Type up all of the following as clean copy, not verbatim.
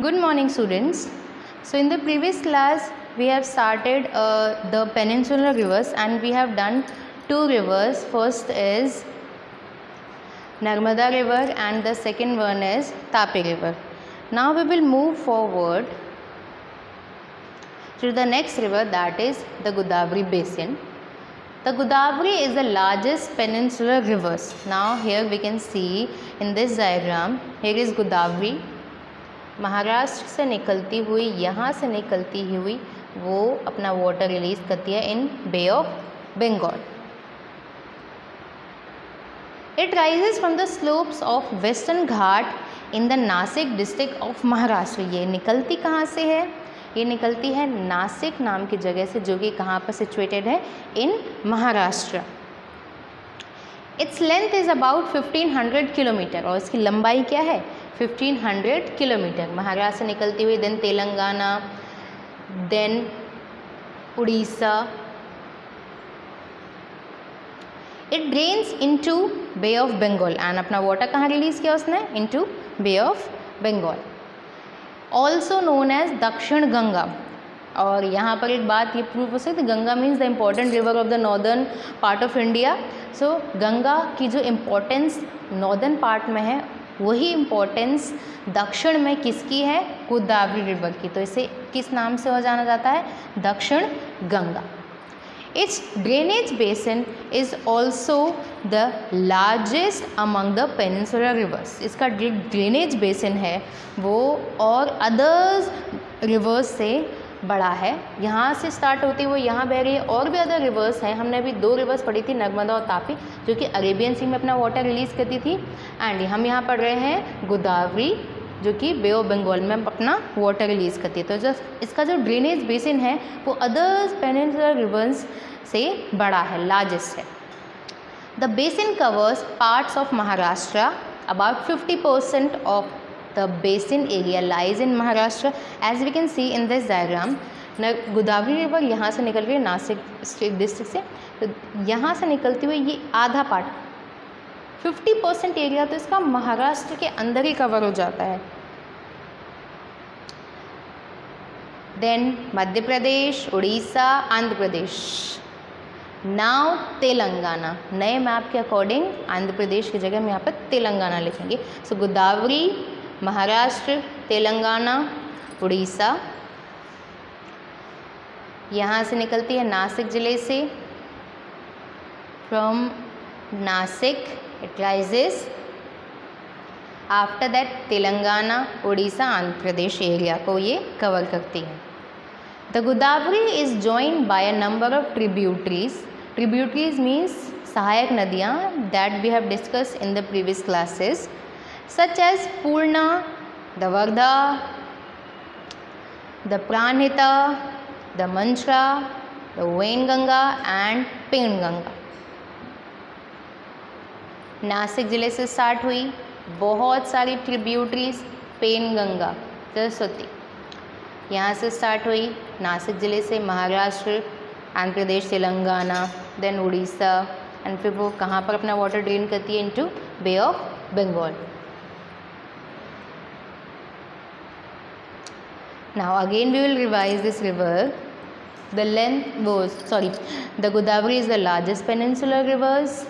Good morning, students. So in the previous class we have started the peninsular rivers and we have done two rivers. First is Narmada river and the second one is Tapi river. Now we will move forward to the next river, that is the Godavari basin. The Godavari is the largest peninsular rivers. Now here we can see in this diagram, here is Godavari. Maharashtra से निकलती हुई, यहाँ से निकलती हुई वो अपना water release करती है in bay of Bengal. It rises from the slopes of western Ghat in the Nashik district of Maharashtra. ये निकलती कहाँ से है? ये निकलती है नासिक नाम की जगह से, जो कि कहाँ पर सिचुएटेड है? In Maharashtra. Its length is about 1500 kilometre और इसकी लंबाई क्या है? 1500 किलोमीटर. महाराष्ट्र से निकलती हुई then Telangana, then Orissa. It drains into bay of Bengal and अपना वाटर कहाँ रिलीज़ किया उसने? Into bay of Bengal. Also known as Dakshin Ganga. और यहाँ पर एक बात ये प्रूव हो सकती है, Ganga means the important river of the northern part of India. So Ganga की जो इम्पोर्टेंस नॉर्दर्न पार्ट में है, वही इम्पोर्टेंस दक्षिण में किसकी है? गोदावरी रिवर की. तो इसे किस नाम से हो जाना जाता है? दक्षिण Ganga. It's drainage basin is also the largest among the peninsular reverse. इसका ड्रेनेज बेसिन है वो और अदर्स रिवर्स से बड़ा है. यहाँ से स्टार्ट होती है वो यहाँ बह रही है. और भी अदर रिवर्स हैं. हमने अभी दो रिवर्स पढ़ी थी, नर्मदा और तापी, जो कि अरेबियन सी में अपना वाटर रिलीज़ करती थी. एंड हम यहाँ पढ़ रहे हैं गोदावरी, जो कि बे ऑफ बंगाल में अपना वाटर रिलीज़ करती है. तो जो इसका जो ड्रेनेज बेसिन है वो अदर्स पेनिनसुलर रिवर्स से बड़ा है, लार्जेस्ट है. The basin covers parts of Maharashtra. About 50% of the basin area lies in Maharashtra. As we can see in this diagram, Godavari river यहाँ से निकल रही है नासिक डिस्ट्रिक्ट से. तो यहाँ से निकलती हुई ये आधा पार्ट 50% एरिया तो इसका महाराष्ट्र के अंदर ही कवर हो जाता है. देन मध्य प्रदेश, उड़ीसा, आंध्र प्रदेश, नाउ तेलंगाना. नए मैप के अकॉर्डिंग आंध्र प्रदेश की जगह हम यहाँ पर तेलंगाना लिखेंगे. सो गोदावरी, महाराष्ट्र, तेलंगाना, उड़ीसा. यहाँ से निकलती है नासिक ज़िले से. From Nashik it rises. After that Telangana, Orissa, Andhra Pradesh area को ये कवर करती है. The Godavari is joined by a number of tributaries. Tributaries means सहायक नदियाँ, that we have discuss in the previous classes, such as Purna, the Vardha, the Pranhita, the Manchra, the Wainganga and Penganga. Nashik ज़िले से start हुई बहुत सारी tributaries. Penganga, Saraswati यहाँ से start हुई नासिक ज़िले से. महाराष्ट्र, आंध्र प्रदेश, तेलंगाना, देन उड़ीसा, एंड फिर वो कहाँ पर अपना वाटर ड्रेन करती है? Into bay of Bengal. Now again we will revise this river. The length was, the Godavari is the largest peninsular rivers.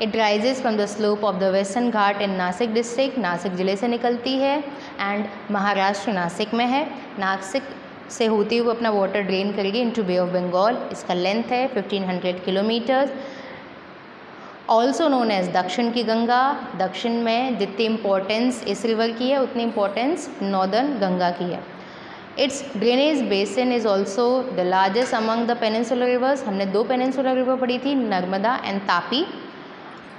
It rises from the slope of the Western Ghat in Nasik district. Nashik ज़िले से निकलती है and Maharashtra Nashik में है. नासिक से होती हुई अपना वाटर ड्रेन करेगी इनटू बे ऑफ बंगाल. इसका लेंथ है 1500 किलोमीटर. ऑल्सो नोन एज दक्षिण की गंगा. दक्षिण में जितनी इम्पोर्टेंस इस रिवर की है उतनी इम्पोर्टेंस नॉर्दर्न गंगा की है. It's drainage basin is also the largest among the peninsular reverse. हमने दो पेनिनसुलर रिवर पढ़ी थी, नर्मदा एंड तापी.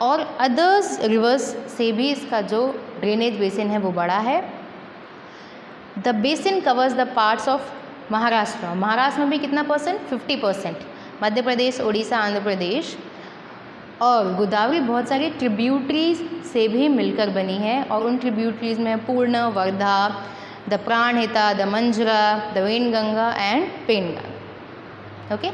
और अदर्स रिवर्स से भी इसका जो ड्रेनेज बेसिन है वो बड़ा है. The basin covers the parts of Maharashtra. Maharashtra में भी कितना परसेंट? 50%. मध्य प्रदेश, उड़ीसा, आंध्र प्रदेश. और गोदावरी बहुत सारी ट्रिब्यूटरीज से भी मिलकर बनी है और उन ट्रिब्यूटरीज में Purna, Wardha, the Pranhita, the Manjra, the Wainganga and Penganga. Okay.